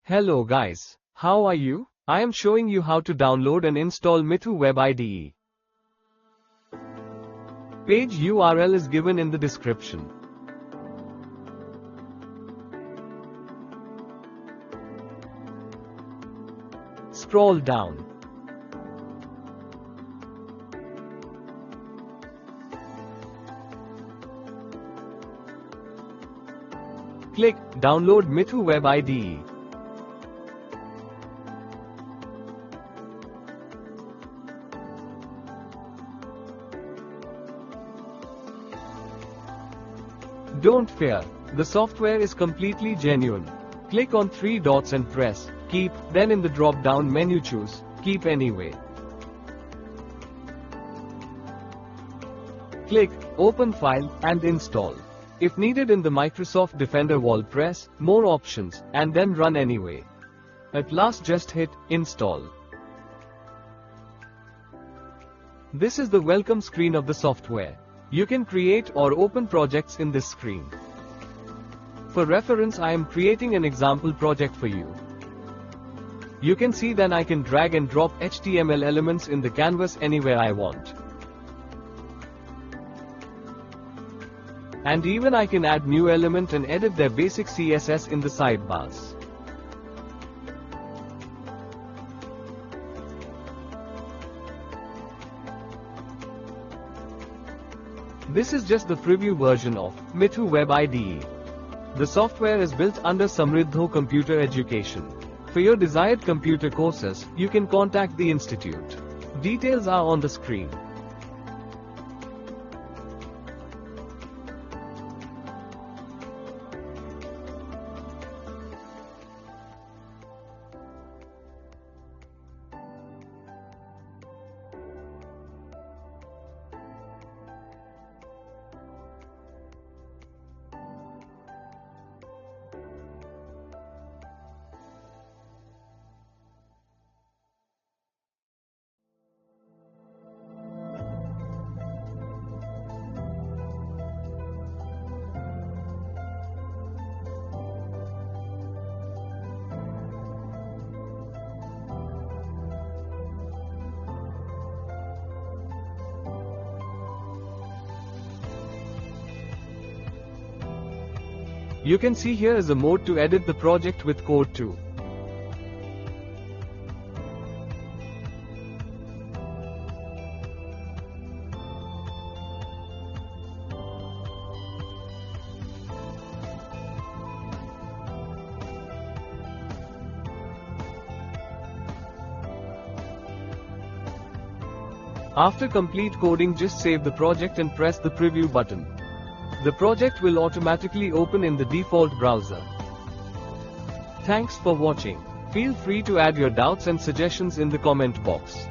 Hello guys, how are you? I am showing you how to download and install Mithu Web IDE. Page URL is given in the description. Scroll down. Click Download Mithu Web IDE. Don't fear, the software is completely genuine. Click on three dots and press Keep, then in the drop-down menu choose Keep Anyway. Click Open File and Install. If needed in the Microsoft Defender wall, press More Options and then Run Anyway. At last just hit Install. This is the welcome screen of the software. You can create or open projects in this screen. For reference, I am creating an example project for you. You can see that I can drag and drop HTML elements in the canvas anywhere I want. And even I can add new element and edit their basic CSS in the sidebars. This is just the preview version of Mithu Web IDE. The software is built under Samriddho Computer Education. For your desired computer courses, you can contact the institute. Details are on the screen. You can see here is a mode to edit the project with code too. After complete coding, just save the project and press the preview button. The project will automatically open in the default browser. Thanks for watching. Feel free to add your doubts and suggestions in the comment box.